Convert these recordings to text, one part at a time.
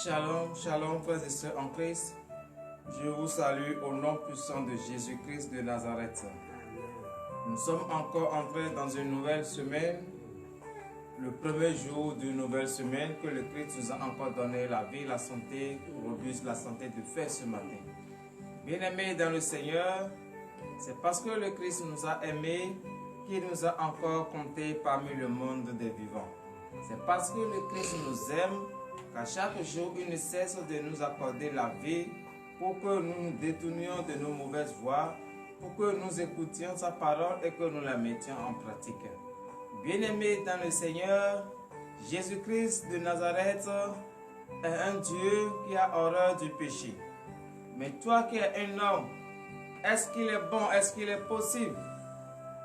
Shalom, shalom frères et sœurs en Christ. Je vous salue au nom puissant de Jésus-Christ de Nazareth. Nous sommes encore entrés dans une nouvelle semaine, le premier jour d'une nouvelle semaine que le Christ nous a encore donné la vie, la santé robuste, la santé de faire ce matin. Bien-aimés dans le Seigneur, c'est parce que le Christ nous a aimés qu'il nous a encore comptés parmi le monde des vivants. C'est parce que le Christ nous aime qu'à chaque jour, il ne cesse de nous accorder la vie pour que nous nous détournions de nos mauvaises voies, pour que nous écoutions sa parole et que nous la mettions en pratique. Bien-aimés dans le Seigneur, Jésus-Christ de Nazareth est un Dieu qui a horreur du péché. Mais toi qui es un homme, est-ce qu'il est bon, est-ce qu'il est possible,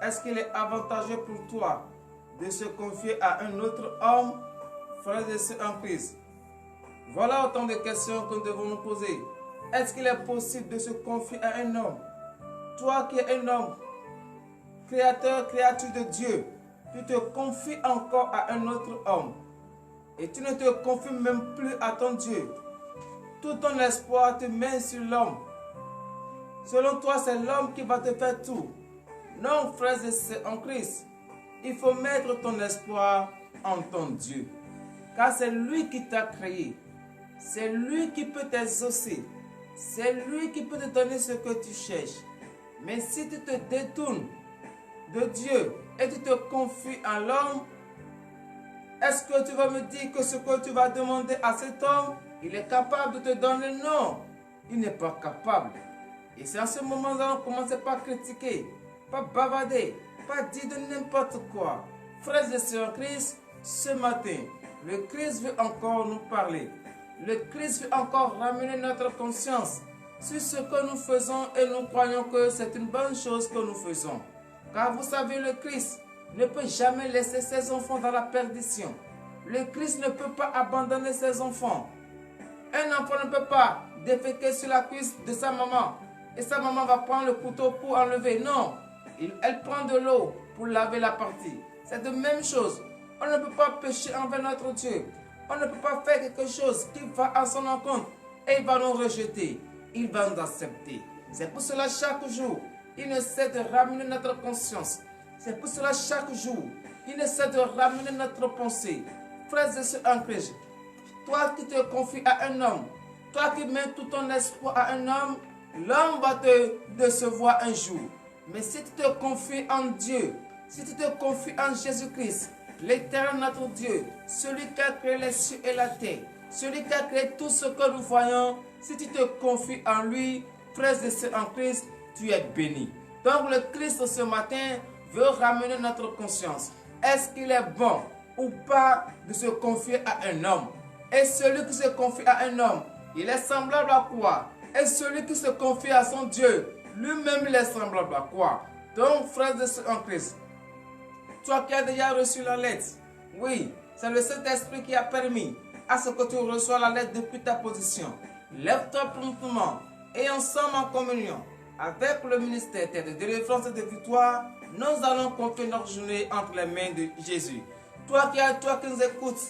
est-ce qu'il est avantageux pour toi de se confier à un autre homme, frères et sœurs en Christ? Voilà autant de questions que nous devons nous poser. Est-ce qu'il est possible de se confier à un homme? Toi qui es un homme, créateur, créature de Dieu, tu te confies encore à un autre homme. Et tu ne te confies même plus à ton Dieu. Tout ton espoir te met sur l'homme. Selon toi, c'est l'homme qui va te faire tout. Non, frères et sœurs en Christ, il faut mettre ton espoir en ton Dieu. Car c'est lui qui t'a créé. C'est lui qui peut t'exaucer. C'est lui qui peut te donner ce que tu cherches. Mais si tu te détournes de Dieu et tu te confies à l'homme, est-ce que tu vas me dire que ce que tu vas demander à cet homme, il est capable de te donner? Non, il n'est pas capable. Et c'est à ce moment-là qu'on commence par critiquer, pas bavarder, pas dire de n'importe quoi. Frères et sœurs en Christ, ce matin, le Christ veut encore nous parler. Le Christ veut encore ramener notre conscience sur ce que nous faisons et nous croyons que c'est une bonne chose que nous faisons. Car vous savez, le Christ ne peut jamais laisser ses enfants dans la perdition. Le Christ ne peut pas abandonner ses enfants. Un enfant ne peut pas déféquer sur la cuisse de sa maman et sa maman va prendre le couteau pour enlever. Non, elle prend de l'eau pour laver la partie. C'est de même chose. On ne peut pas pécher envers notre Dieu. On ne peut pas faire quelque chose qui va à son encontre et il va nous rejeter. Il va nous accepter. C'est pour cela chaque jour, il essaie de ramener notre conscience. C'est pour cela chaque jour, il essaie de ramener notre pensée. Frères et sœurs en Christ, toi qui te confies à un homme, toi qui mets tout ton espoir à un homme, l'homme va te décevoir un jour. Mais si tu te confies en Dieu, si tu te confies en Jésus-Christ, l'Éternel notre Dieu, celui qui a créé les cieux et la terre, celui qui a créé tout ce que nous voyons, si tu te confies en lui, frères et sœurs en Christ, tu es béni. Donc le Christ ce matin veut ramener notre conscience. Est-ce qu'il est bon ou pas de se confier à un homme? Et celui qui se confie à un homme, il est semblable à quoi? Et celui qui se confie à son Dieu, lui-même il est semblable à quoi? Donc frères et sœurs en Christ, toi qui as déjà reçu la lettre, oui, c'est le Saint-Esprit qui a permis à ce que tu reçois la lettre depuis ta position. Lève-toi promptement et ensemble en communion avec le ministère de délivrance et de victoire, nous allons confier notre journée entre les mains de Jésus. Toi qui nous écoutes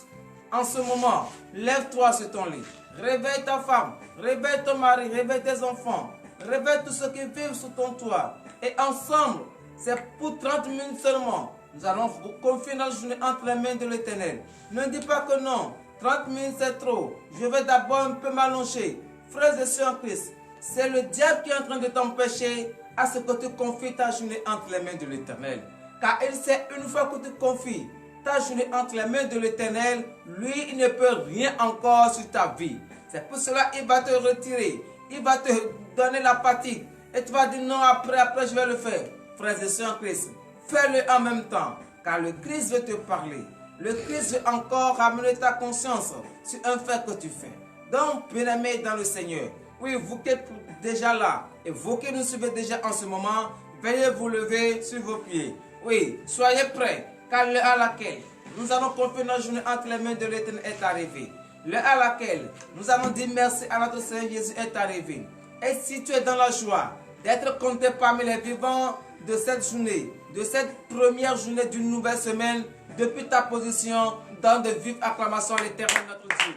en ce moment, lève-toi sur ton lit. Réveille ta femme, réveille ton mari, réveille tes enfants, réveille tous ceux qui vivent sous ton toit. Et ensemble, c'est pour 30 minutes seulement. Nous allons confier notre journée entre les mains de l'Éternel. Ne dis pas que non, 30 minutes c'est trop. Je vais d'abord un peu m'allonger. Frères et sœurs en Christ, c'est le diable qui est en train de t'empêcher à ce que tu confies ta journée entre les mains de l'Éternel. Car il sait, une fois que tu confies ta journée entre les mains de l'Éternel, lui, il ne peut rien encore sur ta vie. C'est pour cela qu'il va te retirer. Il va te donner la fatigue. Et tu vas dire non, après je vais le faire. Frères et sœurs en Christ, fais-le en même temps. Car le Christ veut te parler. Le Christ veut encore ramener ta conscience sur un fait que tu fais. Donc, bien-aimés dans le Seigneur, oui, vous qui êtes déjà là et vous qui nous suivez déjà en ce moment, veuillez vous lever sur vos pieds. Oui, soyez prêts, car l'heure à laquelle nous allons confier notre journée entre les mains de l'Éternel est arrivée. L'heure à laquelle nous allons dire merci à notre Seigneur Jésus est arrivée. Et si tu es dans la joie d'être compté parmi les vivants de cette journée, de cette première journée d'une nouvelle semaine, depuis ta position, dans de vives acclamations à l'Éternel notre Dieu.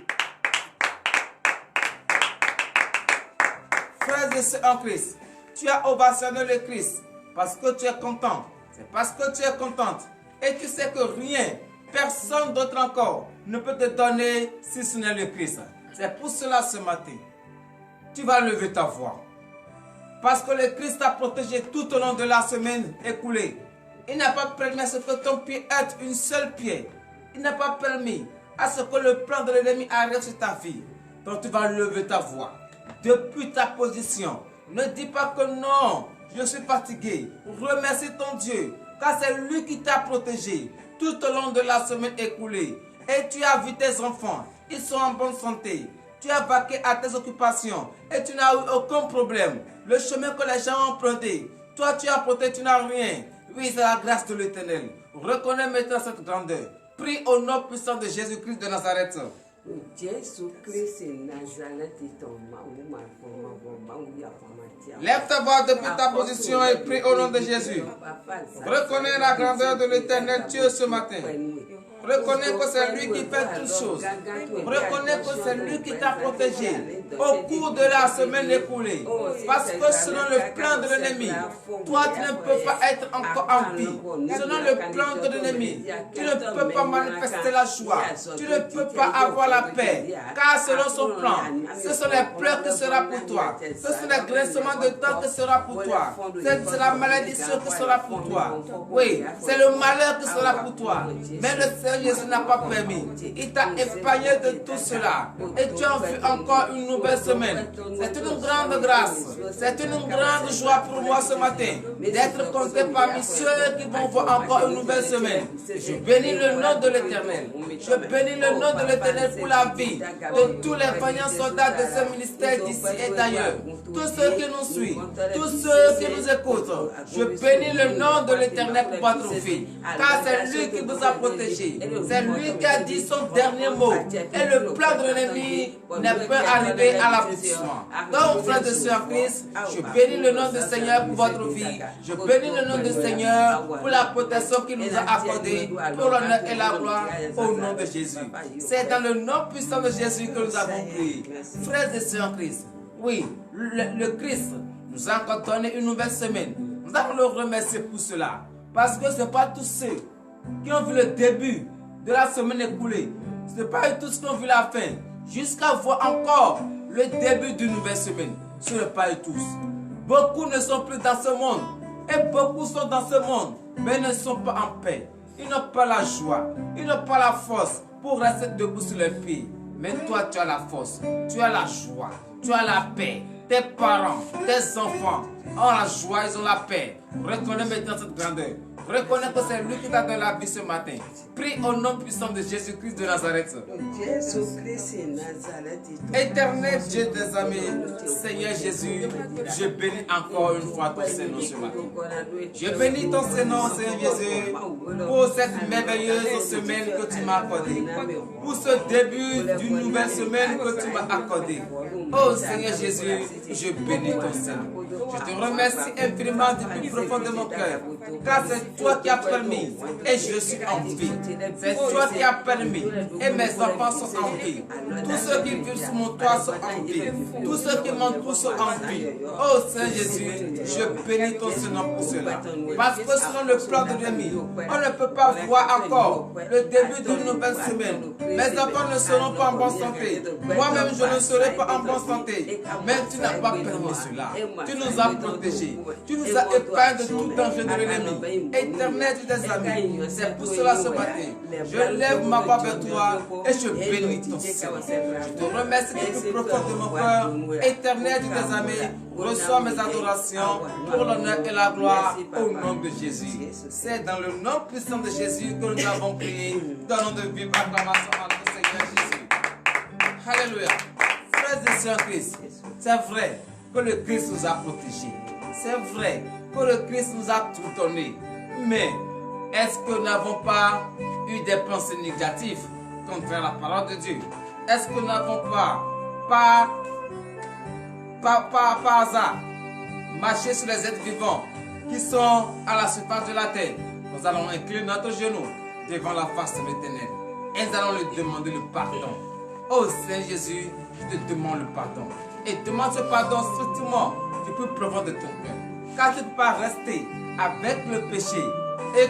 Frères et sœurs en Christ, tu as ovationné le Christ parce que tu es content. C'est parce que tu es contente. Et tu sais que rien, personne d'autre encore ne peut te donner si ce n'est le Christ. C'est pour cela ce matin, tu vas lever ta voix. Parce que le Christ t'a protégé tout au long de la semaine écoulée. Il n'a pas permis à ce que ton pied ait une seule pierre. Il n'a pas permis à ce que le plan de l'ennemi arrive sur ta vie. Donc tu vas lever ta voix. Depuis ta position, ne dis pas que non, je suis fatigué. Remercie ton Dieu, car c'est lui qui t'a protégé tout au long de la semaine écoulée. Et tu as vu tes enfants, ils sont en bonne santé. Tu as vaqué à tes occupations et tu n'as eu aucun problème. Le chemin que les gens ont emprunté, toi tu as protégé, tu n'as rien. Oui, c'est la grâce de l'Éternel. Reconnais maintenant cette grandeur. Prie au nom puissant de Jésus-Christ de Nazareth. Lève ta voix depuis ta position et prie au nom de Jésus. Reconnais la grandeur de l'Éternel Dieu ce matin. Reconnais que c'est lui qui fait toutes choses. Reconnais que c'est lui qui t'a protégé au cours de la semaine écoulée. Parce que selon le plan de l'ennemi, toi tu ne peux pas être encore en vie. Selon le plan de l'ennemi, tu ne peux pas manifester la joie. Tu ne peux pas avoir la paix. Car selon son plan, ce sont les pleurs qui seront pour toi. Ce sont les grincements de temps qui sera pour toi. C'est la malédiction qui sera pour toi. Oui, c'est le malheur qui sera pour toi. Mais le Seigneur Jésus n'a pas permis. Il t'a épargné de tout cela. Et tu as vu encore une nouvelle semaine. C'est une grande grâce. C'est une grande joie pour moi ce matin d'être compté parmi ceux qui vont voir encore une nouvelle semaine. Je bénis le nom de l'Éternel. Je bénis le nom de l'Éternel pour la vie de tous les vaillants soldats de ce ministère d'ici et d'ailleurs. Tous ceux qui nous suivent, tous ceux qui nous écoutent. Je bénis le nom de l'Éternel pour votre vie. Car c'est lui qui vous a protégé. C'est lui qui a dit son dernier mot. Et le plan de l'ennemi ne peut arriver à l'aboutissement. Donc, frères et sœurs en Christ, je bénis le nom du Seigneur pour votre vie. Je bénis le nom du Seigneur pour la protection qu'il nous a accordée, pour l'honneur et la gloire au nom de Jésus. C'est dans le nom puissant de Jésus que nous avons prié. Frères et sœurs en Christ, oui, le Christ nous a encore donné une nouvelle semaine. Nous allons le remercier pour cela. Parce que ce n'est pas tous ceux qui ont vu le début de la semaine écoulée. Ce n'est pas tous qui ont vu la fin. Jusqu'à voir encore le début d'une nouvelle semaine. Ce n'est pas tous. Beaucoup ne sont plus dans ce monde. Et beaucoup sont dans ce monde. Mais ne sont pas en paix. Ils n'ont pas la joie. Ils n'ont pas la force pour rester debout sur les pieds. Mais toi, tu as la force. Tu as la joie. Tu as la paix. Tes parents, tes enfants ont la joie, ils ont la paix. Reconnais maintenant cette grandeur. Reconnais que c'est lui qui t'a donné la vie ce matin. Prie au nom puissant de Jésus-Christ de Nazareth. Éternel Dieu des amis, Seigneur Jésus, je bénis encore une fois ton Seigneur ce matin. Je bénis ton Seigneur, Seigneur Jésus, pour cette merveilleuse semaine que tu m'as accordée. Pour ce début d'une nouvelle semaine que tu m'as accordée. Oh Seigneur Jésus, je bénis ton Seigneur. Je te remercie infiniment du plus profond de mon cœur. Car c'est toi qui as permis et je suis en vie. C'est toi qui as permis et mes enfants sont en vie. Tous ceux qui vivent sous mon toit sont en vie. Tous ceux qui m'entourent sont en vie. Oh Seigneur Jésus, je bénis ton Seigneur pour cela. Parce que selon le plan de l'ennemi, on ne peut pas voir encore le début d'une nouvelle semaine. Mes enfants ne seront pas en bonne santé. Moi-même, je ne serai pas en bonne santé. Mais tu n'as pas permis cela. Tu nous as protégés. Tu nous as épargnés de tout danger de l'ennemi. Éternel Dieu des amis, c'est pour cela ce matin. Je lève ma voix vers toi et je bénis ton Seigneur. Je te remercie du plus profond de mon cœur. Éternel Dieu des amis, reçois mes adorations pour l'honneur et la gloire au nom de Jésus. C'est dans le nom puissant de Jésus que nous avons prié. Donnons de vivre acclamation à notre Seigneur Jésus. Alléluia. Frères et sœurs en Christ, c'est vrai que le Christ nous a protégés. C'est vrai que le Christ nous a tout donné. Mais est-ce que nous n'avons pas eu des pensées négatives contre la parole de Dieu? Est-ce que nous n'avons pas, par hasard, marché sur les êtres vivants qui sont à la surface de la terre? Nous allons incliner notre genou devant la face de l'Éternel et nous allons lui demander le pardon. Oh Seigneur Jésus, je te demande le pardon. et demande ce pardon strictement du plus profond de ton cœur. Car tu ne peux pas rester avec le péché et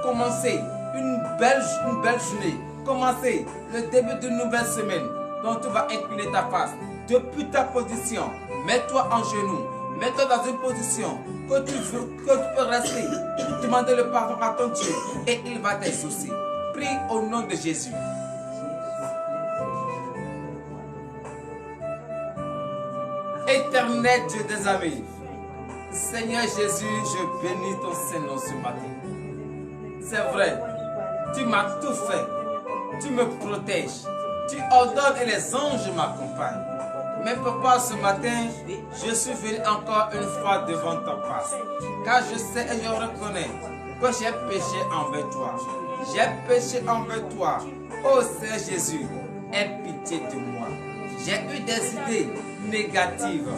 commencer une belle journée, commencer le début d'une nouvelle semaine dont tu vas incliner ta face. Depuis ta position, mets-toi en genoux, mets-toi dans une position que tu peux rester, demander le pardon à ton Dieu et il va t'exaucer. Prie au nom de Jésus. Éternel Dieu des amis, Seigneur Jésus, je bénis ton Saint-Nom ce matin. C'est vrai, tu m'as tout fait, tu me protèges, tu ordonnes et les anges m'accompagnent. Mais papa, ce matin, je suis venu encore une fois devant ta face, car je sais et je reconnais que j'ai péché envers toi. J'ai péché envers toi. Oh Seigneur Jésus, aie pitié de moi. J'ai eu des idées négatives,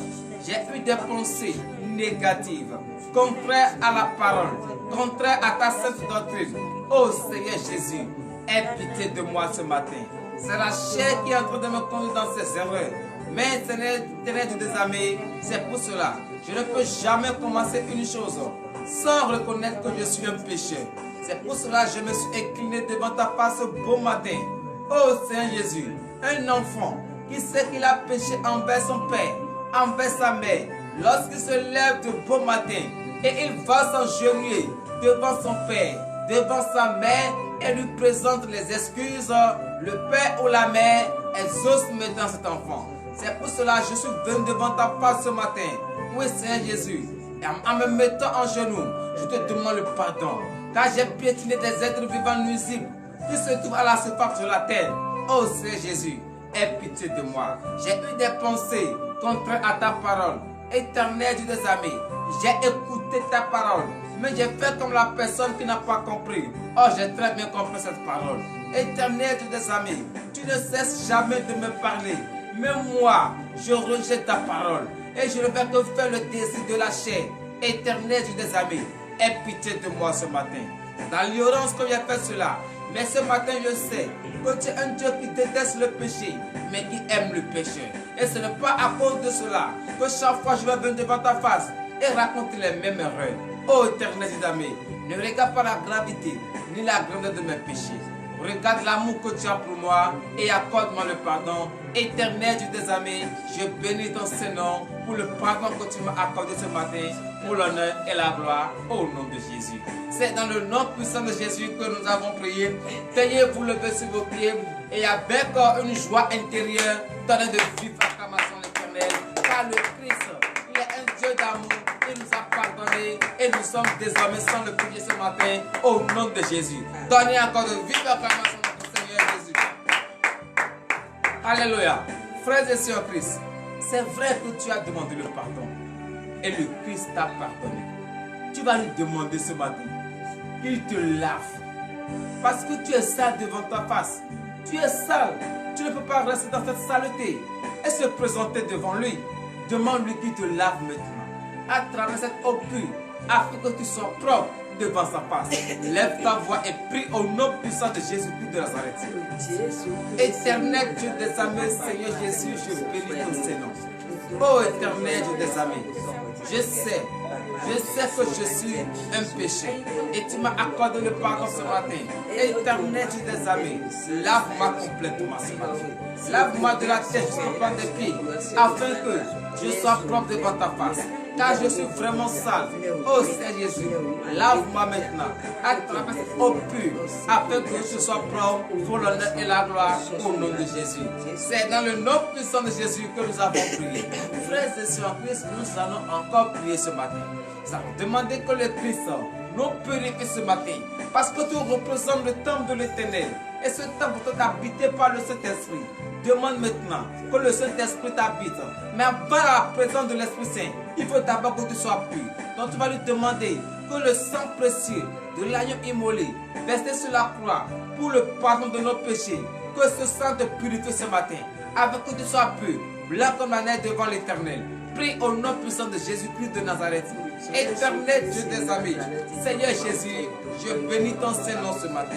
j'ai eu des pensées négatives, contraires à la parole, contraires à ta sainte doctrine. Oh Seigneur Jésus, aie pitié de moi ce matin. C'est la chair qui est en train de me conduire dans ces erreurs. Mais Seigneur des amis, c'est pour cela, je ne peux jamais commencer une chose sans reconnaître que je suis un pécheur. C'est pour cela que je me suis incliné devant ta face ce beau matin. Oh Seigneur Jésus, un enfant qui sait qu'il a péché envers son père, envers sa mère, lorsqu'il se lève de beau matin et il va s'agenouiller devant son père, devant sa mère et lui présente les excuses, le père ou la mère exauce maintenant cet enfant. C'est pour cela que je suis venu devant ta face ce matin. Oui Seigneur Jésus, en me mettant en genoux, je te demande le pardon, car j'ai piétiné des êtres vivants nuisibles qui se trouvent à la surface de la terre. Oh Seigneur Jésus, aie pitié de moi. J'ai eu des pensées contraires à ta parole. Éternel Dieu des amis, j'ai écouté ta parole, mais j'ai fait comme la personne qui n'a pas compris. Oh, j'ai très bien compris cette parole. Éternel Dieu des amis, tu ne cesses jamais de me parler. Mais moi, je rejette ta parole et je ne vais que faire le désir de la chair. Éternel Dieu des amis, aie pitié de moi ce matin. Dans l'ignorance que j'ai fait cela, mais ce matin je sais que tu es un Dieu qui déteste le péché, mais qui aime le péché. Et ce n'est pas à cause de cela que chaque fois je vais venir devant ta face et raconter les mêmes erreurs. Oh Éternel Dieu des amis, ne regarde pas la gravité ni la grandeur de mes péchés. Regarde l'amour que tu as pour moi et accorde-moi le pardon. Éternel Dieu des amis, je bénis ton Saint-Nom pour le pardon que tu m'as accordé ce matin, pour l'honneur et la gloire au nom de Jésus. C'est dans le nom puissant de Jésus que nous avons prié. Veuillez vous lever sur vos pieds et avec une joie intérieure, donnez de vives acclamations à l'Éternel, car le Christ, il est un Dieu d'amour. Il nous a pardonné et nous sommes désormais sans le péché ce matin au nom de Jésus. Donnez encore de vives acclamations à notre Seigneur Jésus. Alléluia. Frères et sœurs Christ, c'est vrai que tu as demandé le pardon et le Christ t'a pardonné. Tu vas lui demander ce matin qu'il te lave parce que tu es sale devant ta face. Tu es sale. Tu ne peux pas rester dans cette saleté et se présenter devant lui. Demande-lui qu'il te lave maintenant à travers cette eau pure, afin que tu sois propre devant sa face. Lève ta voix et prie au nom puissant de Jésus-Christ de Nazareth. Éternel Dieu des amis, Seigneur Jésus, je bénis ton Saint-Nom. Oh Éternel Dieu des amis, je sais que je suis un péché et tu m'as accordé le pardon ce matin. Éternel Dieu des amis, lave-moi complètement ce matin. Lave-moi de la tête jusqu'au bas des pieds, afin que je sois propre devant ta face. Car je suis vraiment sale. Oh Seigneur Jésus, lave-moi maintenant à travers cette eau pure, afin que je sois propre pour l'honneur et la gloire au nom de Jésus. C'est dans le nom puissant de Jésus que nous avons prié. Frères et sœurs en Christ, nous allons encore prier ce matin. Nous allons demander que le Christ nous purifie ce matin, parce que tu représentes le temple de l'Éternel. Et ce temple est habité par le Saint-Esprit. Demande maintenant que le Saint-Esprit t'habite. Mais avant la présence de l'Esprit Saint, il faut d'abord que tu sois pur. Donc tu vas lui demander que le sang précieux de l'agneau immolé, versé sur la croix pour le pardon de nos péchés, que ce sang te purifie ce matin, afin que tu sois pur, blanc comme la neige devant l'Éternel. Prie au nom puissant de Jésus-Christ de Nazareth. Éternel Dieu des armées, Seigneur Jésus, je bénis ton Saint-Nom ce matin.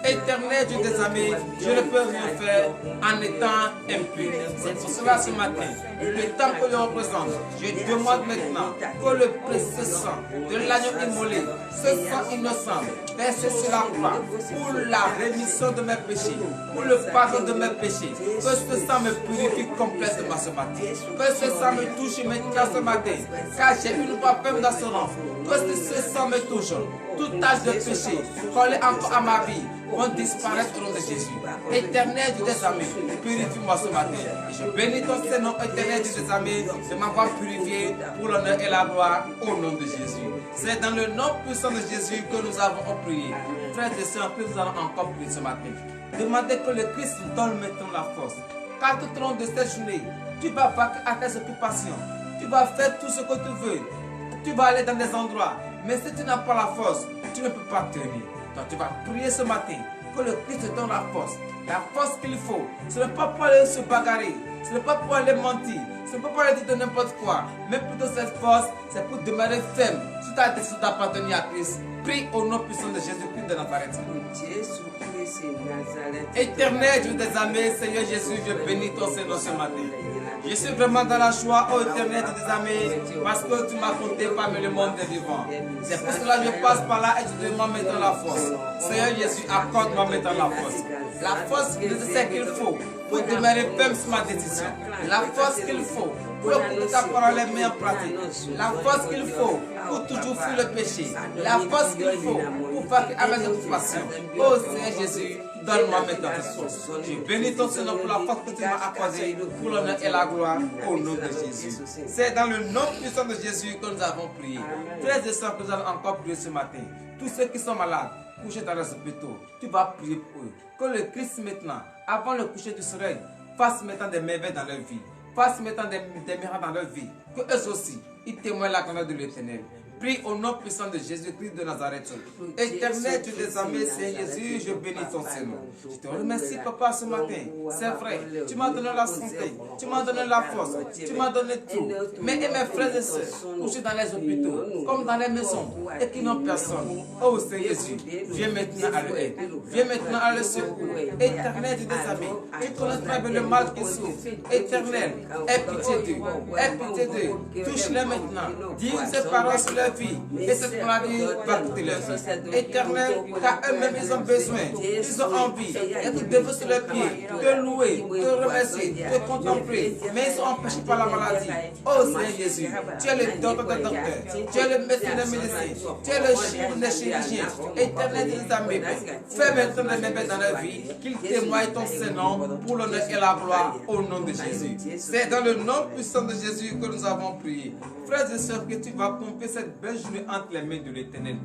Éternel Dieu des armées, je ne peux rien faire en étant impur. C'est pour cela ce matin, le temps que je représente, je demande maintenant que le précieux sang de l'agneau immolé, ce sang innocent, versé sur la croix, pour la rémission de mes péchés, pour le pardon de mes péchés, que ce sang me purifie complètement ce matin, que ce sang me touche maintenant ce matin, car j'ai une voix ferme d'assurance, que ce sang me touche. Toute tâche de péché collée encore à ma vie vont disparaître au nom de Jésus. Éternel Dieu des armées, purifie-moi ce matin. Et je bénis ton Saint-Nom, éternel Dieu des armées, de m'avoir purifié pour l'honneur et la gloire au nom de Jésus. C'est dans le nom puissant de Jésus que nous avons prié. Frères et sœurs, nous allons encore prier ce matin. Demandez que le Christ nous donne maintenant la force. Car tout au long de cette journée, tu vas vaquer à tes occupations. Tu vas faire tout ce que tu veux. Tu vas aller dans des endroits. Mais si tu n'as pas la force, tu ne peux pas tenir. Donc tu vas prier ce matin que le Christ te donne la force qu'il faut. Ce n'est pas pour aller se bagarrer, ce n'est pas pour aller mentir, ce n'est pas pour aller dire de n'importe quoi. Mais plutôt cette force, c'est pour demeurer ferme. Si tu as décidé d'appartenir à Christ, prie au nom puissant de Jésus-Christ de Nazareth. Éternel Dieu des armées, Seigneur Jésus, je bénis ton Seigneur ce matin. Je suis vraiment dans la joie, ô éternel Dieu des armées, parce que tu m'as compté parmi le monde des vivants. C'est pour cela que je passe par là et je demande maintenant la force. Seigneur Jésus, accorde-moi maintenant la force. La force que je sais qu'il faut pour demeurer ferme sur ma décision. La force qu'il faut pour écouter ta parole et mettre en pratique. La force qu'il faut pour toujours fuir le péché. La force qu'il faut pour faire avec mes occupations. Oh Seigneur Jésus, donne-moi maintenant cette force. Je bénis ton Seigneur pour la force que tu m'as accordée, pour l'honneur et la gloire, au nom de Jésus. C'est dans le nom puissant de Jésus que nous avons prié. Frères et sœurs, nous allons encore prier ce matin. Tous ceux qui sont malades, couchés dans les hôpitaux, tu vas prier pour eux. Que le Christ maintenant, avant le coucher du soleil, fasse maintenant des merveilles dans leur vie. Fasse maintenant des miracles dans leur vie. Que eux aussi, ils témoignent la grandeur de l'Éternel. Prie au nom puissant de Jésus-Christ de Nazareth. Éternel, tu les armées, Seigneur Jésus, je bénis ton Seigneur. Je te remercie, Papa, ce matin. C'est vrai, tu m'as donné la santé, tu m'as donné la force, tu m'as donné tout. Mais et mes frères et sœurs, couchés dans les hôpitaux, comme dans les maisons, et qui n'ont personne. Oh Seigneur Jésus, viens maintenant à leur aide. Viens maintenant à leur secours. Éternel, tu les armées, tu connais très bien le mal qu'ils souffrent. Éternel, aie pitié d'eux. Aie pitié d'eux. Touche-les maintenant. Dis ces paroles sur leur vie. Et cette maladie va quitter leur vie. Éternel, car eux-mêmes ils ont besoin, ils ont envie d'être debout sur leurs pieds, de louer, de remercier, de contempler, mais ils sont empêchés par la maladie. Oh Seigneur Jésus, tu es le docteur des docteurs, tu es le médecin des médecins, tu es le chirurgien des chirurgiens. Éternel des amis, fais maintenant les bébés dans leur vie, qu'ils témoignent ton Saint-Nom pour l'honneur et la gloire au nom de Jésus. C'est dans le nom puissant de Jésus que nous avons prié. Frères et sœurs, que tu vas confier cette belle journée entre les mains de l'Éternel.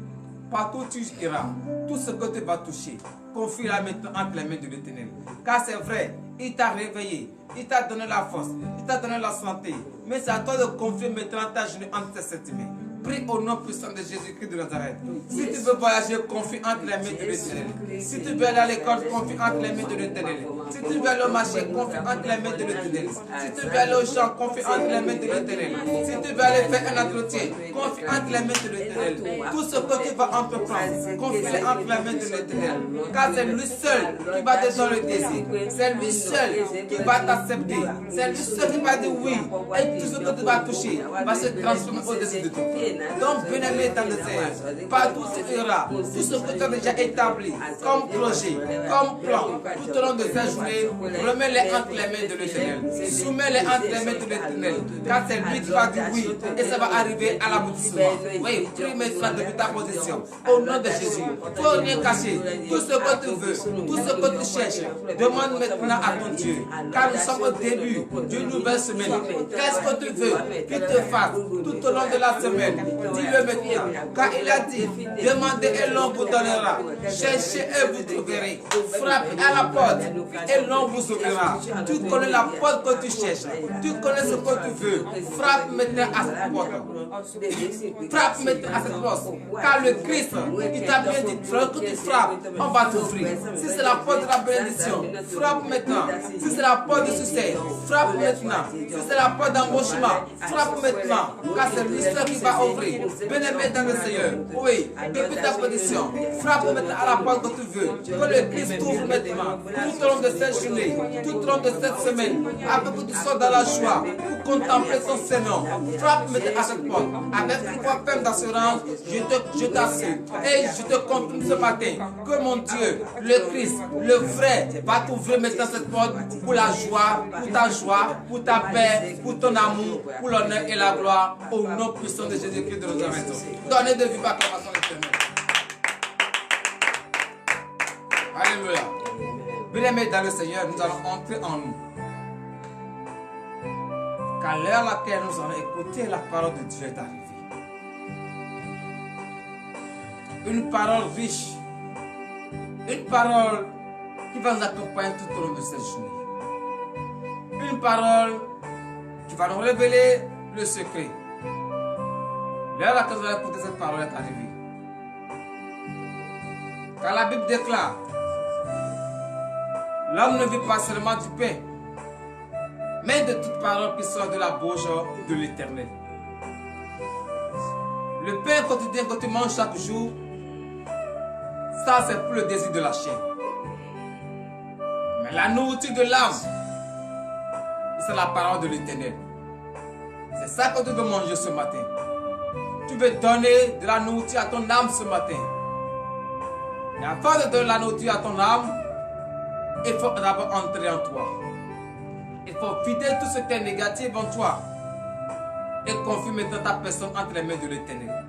Partout où tu iras, tout ce que tu vas toucher, confie-la maintenant entre les mains de l'Éternel. Car c'est vrai, il t'a réveillé, il t'a donné la force, il t'a donné la santé. Mais c'est à toi de confier maintenant ta journée entre ses mains. Prie au nom puissant de Jésus-Christ de Nazareth. Si tu veux voyager, confie entre les mains de l'Éternel. Si tu veux aller à l'école, confie entre les mains de l'Éternel. Si tu veux aller au marché, confie entre les mains de l'Éternel. Si tu veux aller au champ, confie entre les mains de l'Éternel. Si tu veux aller faire un entretien, confie entre les mains de l'Éternel. Tout ce que tu vas entreprendre, confie-le entre les mains de l'Éternel. Car c'est lui seul qui va te donner le désir. C'est lui seul qui va t'accepter. C'est lui seul qui va dire oui. Et tout ce que tu vas toucher va se transformer au-dessus de toi. Donc, bien-aimé dans le Seigneur, partout où tu iras, tout ce que tu as déjà établi comme projet, comme plan, tout au long de cette journée, remets-les entre les mains de l'Éternel. Soumets-les entre les mains de l'Éternel. Car c'est lui qui va dire oui, et ça va arriver à l'aboutissement. Oui, prie maintenant depuis ta position. Au nom de Jésus, il ne faut rien cacher. Tout ce que tu veux, tout ce que tu cherches, demande maintenant à ton Dieu. Car nous sommes au début d'une nouvelle semaine. Qu'est-ce que tu veux qu'il te fasse tout au long de la semaine? Dis-le maintenant, car il a dit, demandez et l'on vous donnera, cherchez et vous trouverez, frappez à la porte et l'on vous ouvrira. Tu connais la porte que tu cherches. Tu connais ce que tu veux. Frappe maintenant à cette porte. Frappe maintenant à cette porte. Car le Christ, il t'a bien dit, que tu frappes, on va t'ouvrir. Si c'est la porte de la bénédiction, frappe maintenant. Si c'est la porte du succès, frappe maintenant. Si c'est la porte d'embauchement, frappe maintenant. Car c'est lui seul qui va ouvrir. Bien-aimé dans le Seigneur. Oui, depuis ta position, frappe maintenant à la porte que tu veux. Que le Christ t'ouvre maintenant. Tout au long de cette journée, tout au long de cette semaine, afin que tu sois dans la joie pour contempler son Seigneur. Frappe maintenant à cette porte. Avec une voix ferme d'assurance, je t'assure et je te confirme ce matin que mon Dieu, le Christ, le vrai, va t'ouvrir maintenant cette porte pour la joie, pour ta paix, pour ton amour, pour l'honneur et la gloire, au nom puissant de Jésus-Christ de Nazareth. Donnez de vive acclamation l'éternel. Alléluia. Bien-aimés dans le Seigneur, nous allons entrer en nous. Car l'heure à laquelle nous allons écouter la parole de Dieu est arrivée. Une parole riche. Une parole qui va nous accompagner tout au long de cette journée. Une parole qui va nous révéler le secret. L'heure à laquelle nous allons écouter cette parole est arrivée. Car la Bible déclare, l'homme ne vit pas seulement du pain, mais de toute parole qui sort de la bouche de l'Éternel. Le pain quotidien que tu manges chaque jour, ça c'est pour le désir de la chair. Mais la nourriture de l'âme, c'est la parole de l'Éternel. C'est ça que tu veux manger ce matin. Tu veux donner de la nourriture à ton âme ce matin. Et afin de donner la nourriture à ton âme, il faut d'abord entrer en toi. Il faut vider tout ce qui est négatif en toi et confier maintenant ta personne entre les mains de l'Éternel.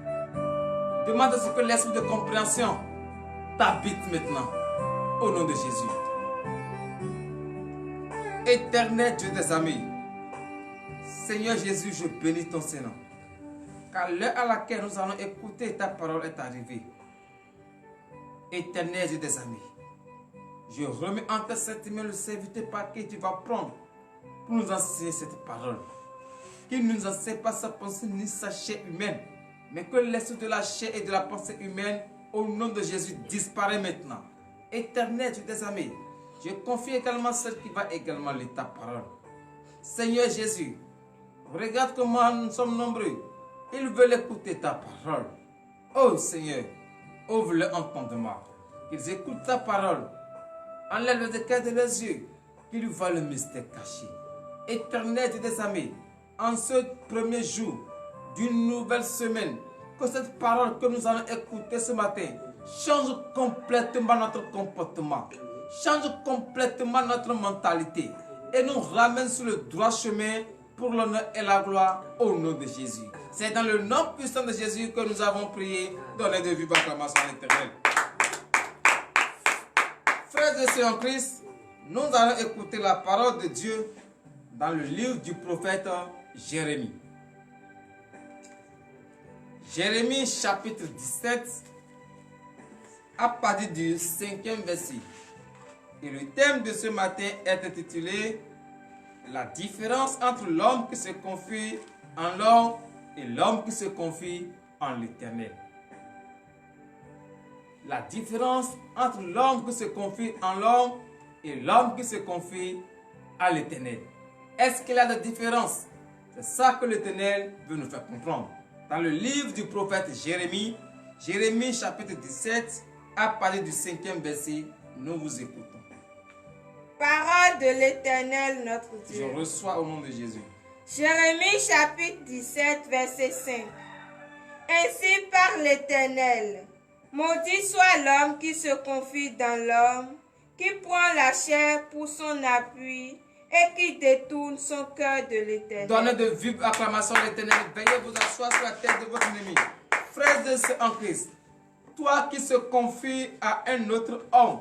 Demande à ce que l'esprit de compréhension t'habite maintenant au nom de Jésus. Éternel Dieu des amis, Seigneur Jésus, je bénis ton Seigneur. Car l'heure à laquelle nous allons écouter ta parole est arrivée. Éternel Dieu des amis, je remets entre cette main le serviteur par qui tu vas prendre pour nous enseigner cette parole. Qu'il ne nous enseigne pas sa pensée ni sa chair humaine, mais que l'esprit de la chair et de la pensée humaine, au nom de Jésus, disparaît maintenant. Éternel Dieu des amis, je confie également celle qui va également lire ta parole. Seigneur Jésus, regarde comment nous sommes nombreux. Ils veulent écouter ta parole. Oh Seigneur, ouvre leur entendement. Qu'ils écoutent ta parole. Enlève le décalage de leurs yeux. Qu'ils voient le mystère caché. Éternel Dieu des amis, en ce premier jour d'une nouvelle semaine, que cette parole que nous allons écouter ce matin change complètement notre comportement, change complètement notre mentalité et nous ramène sur le droit chemin pour l'honneur et la gloire au nom de Jésus. C'est dans le nom puissant de Jésus que nous avons prié. Donnez de vive acclamation à l'Éternel. Frères et sœurs en Christ, nous allons écouter la parole de Dieu dans le livre du prophète Jérémie. Jérémie chapitre 17, à partir du 5e verset. Et le thème de ce matin est intitulé « La différence entre l'homme qui se confie en l'homme et l'homme qui se confie en l'Éternel. » La différence entre l'homme qui se confie en l'homme et l'homme qui se confie à l'Éternel. Est-ce qu'il y a de différence? C'est ça que l'Éternel veut nous faire comprendre. Dans le livre du prophète Jérémie, Jérémie chapitre 17, à partir du 5e verset, nous vous écoutons. Parole de l'Éternel notre Dieu. Je reçois au nom de Jésus. Jérémie chapitre 17, verset 5. Ainsi parle l'Éternel. Maudit soit l'homme qui se confie dans l'homme, qui prend la chair pour son appui et qui détourne son cœur de l'Éternel. Donnez de vives acclamations à l'Éternel. Veuillez vous asseoir sur la tête de votre ennemi. Frères et sœurs en Christ, toi qui se confies à un autre homme,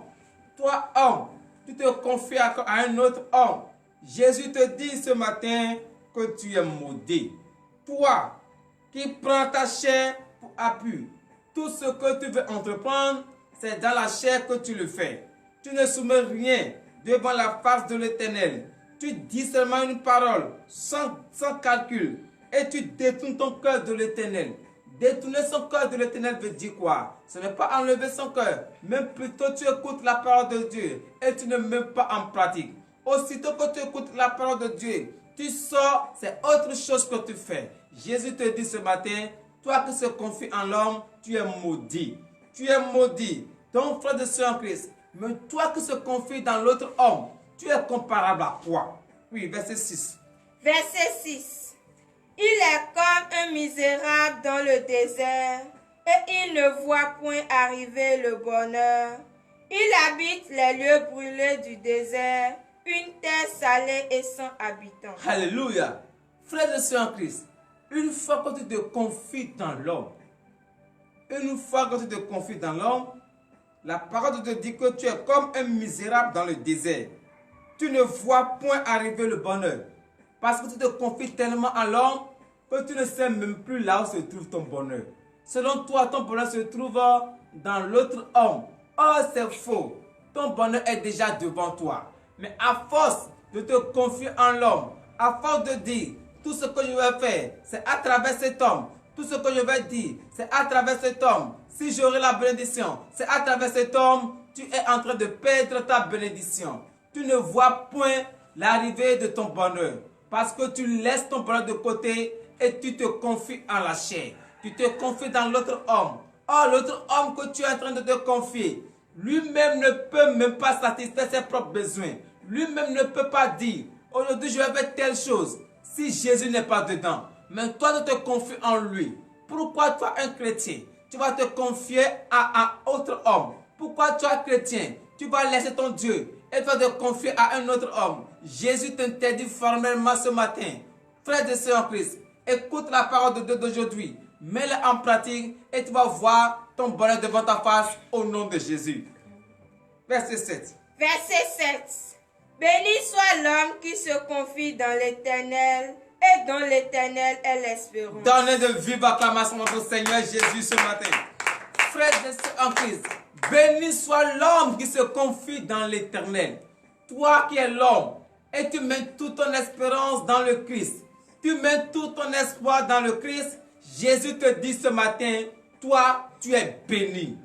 toi homme, tu te confies à un autre homme. Jésus te dit ce matin que tu es maudit. Toi qui prends ta chair pour appui, tout ce que tu veux entreprendre, c'est dans la chair que tu le fais. Tu ne soumets rien devant la face de l'Éternel. Tu dis seulement une parole sans calcul et tu détournes ton cœur de l'Éternel. Détourner son cœur de l'Éternel veut dire quoi? Ce n'est pas enlever son cœur, mais plutôt tu écoutes la parole de Dieu et tu ne mets pas en pratique. Aussitôt que tu écoutes la parole de Dieu, tu sors, c'est autre chose que tu fais. Jésus te dit ce matin, toi qui se confies en l'homme, tu es maudit. Tu es maudit, ton frère de soeur en Christ. Mais toi qui se confies dans l'autre homme, tu es comparable à quoi? Oui, verset 6. Verset 6. Il est comme un misérable dans le désert, et il ne voit point arriver le bonheur. Il habite les lieux brûlés du désert, une terre salée et sans habitants. Alléluia. Frères et sœurs en Christ, une fois que tu te confies dans l'homme, la parole te dit que tu es comme un misérable dans le désert. Tu ne vois point arriver le bonheur. Parce que tu te confies tellement à l'homme que tu ne sais même plus là où se trouve ton bonheur. Selon toi, ton bonheur se trouve dans l'autre homme. Oh, c'est faux. Ton bonheur est déjà devant toi. Mais à force de te confier en l'homme, à force de dire, tout ce que je vais faire, c'est à travers cet homme. Tout ce que je vais dire, c'est à travers cet homme. Si j'aurai la bénédiction, c'est à travers cet homme. Tu es en train de perdre ta bénédiction. Tu ne vois point l'arrivée de ton bonheur. Parce que tu laisses ton bonheur de côté et tu te confies en la chair. Tu te confies dans l'autre homme. Oh, l'autre homme que tu es en train de te confier, lui-même ne peut même pas satisfaire ses propres besoins. Lui-même ne peut pas dire, aujourd'hui je vais faire telle chose, si Jésus n'est pas dedans. Mais toi, tu te confies en lui. Pourquoi toi, un chrétien, tu vas te confier à un autre homme? Pourquoi toi, chrétien, tu vas laisser ton Dieu et tu vas te confier à un autre homme? Jésus t'interdit formellement ce matin. Frères et sœurs en Christ, écoute la parole de Dieu d'aujourd'hui. Mets-la en pratique et tu vas voir ton bonheur devant ta face au nom de Jésus. Verset 7. Verset 7. Béni soit l'homme qui se confie dans l'Éternel et dont l'Éternel est l'espérance. Donnez de vive acclamation à notre Seigneur Jésus ce matin. Frères et sœurs en Christ, béni soit l'homme qui se confie dans l'Éternel. Toi qui es l'homme et tu mets toute ton espérance dans le Christ. Tu mets tout ton espoir dans le Christ. Jésus te dit ce matin, toi tu es béni.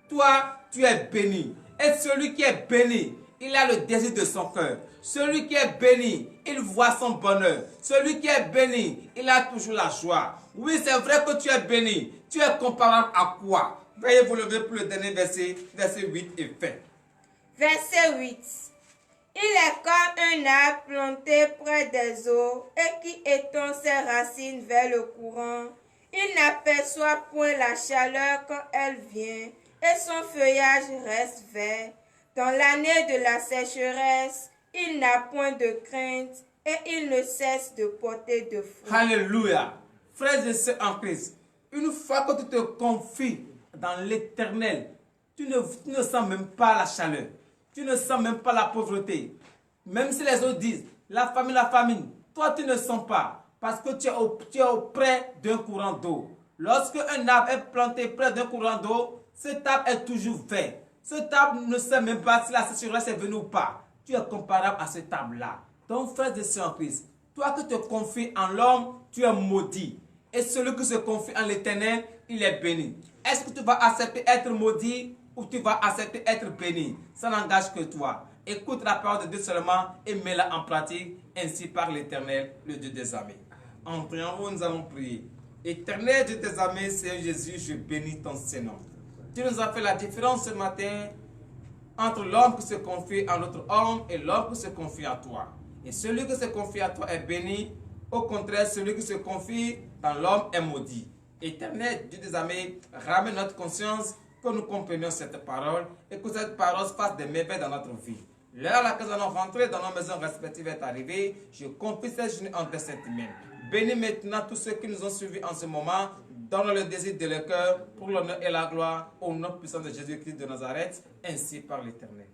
Toi tu es béni. Et celui qui est béni, il a le désir de son cœur. Celui qui est béni, il voit son bonheur. Celui qui est béni, il a toujours la joie. Oui, c'est vrai que tu es béni. Tu es comparable à quoi? Veuillez vous lever pour le dernier verset, verset 8 et fin. Verset 8. Il est comme un arbre planté près des eaux et qui étend ses racines vers le courant. Il n'aperçoit point la chaleur quand elle vient et son feuillage reste vert. Dans l'année de la sécheresse, il n'a point de crainte et il ne cesse de porter de fruits. Alléluia. Frères et sœurs en Christ, une fois que tu te confies dans l'Éternel, tu ne sens même pas la chaleur. Tu ne sens même pas la pauvreté. Même si les autres disent, la famine, toi tu ne sens pas. Parce que tu es auprès d'un courant d'eau. Lorsque un arbre est planté près d'un courant d'eau, cet arbre est toujours vert. Cet arbre ne sait même pas si la sécheresse est venue ou pas. Tu es comparable à cet arbre-là. Donc, frère et sœurs en Christ, toi qui te confies en l'homme, tu es maudit. Et celui qui se confie en l'Éternel, il est béni. Est-ce que tu vas accepter être maudit ou tu vas accepter être béni? Ça n'engage que toi. Écoute la parole de Dieu seulement et mets-la en pratique. Ainsi par l'Éternel, le Dieu des armées. En priant, nous allons prier. Éternel Dieu des armées, Seigneur Jésus, je bénis ton Saint-Nom. Tu nous as fait la différence ce matin entre l'homme qui se confie à l'autre homme et l'homme qui se confie à toi. Et celui qui se confie à toi est béni. Au contraire, celui qui se confie dans l'homme est maudit. Éternel Dieu des armées, ramène notre conscience que nous comprenions cette parole et que cette parole fasse des merveilles dans notre vie. L'heure à laquelle nous allons rentrer dans nos maisons respectives est arrivée. Je confie cette journée entre cette main. Bénis maintenant tous ceux qui nous ont suivis en ce moment. Donne le désir de leur cœur pour l'honneur et la gloire au nom puissant de Jésus-Christ de Nazareth, ainsi par l'Éternel.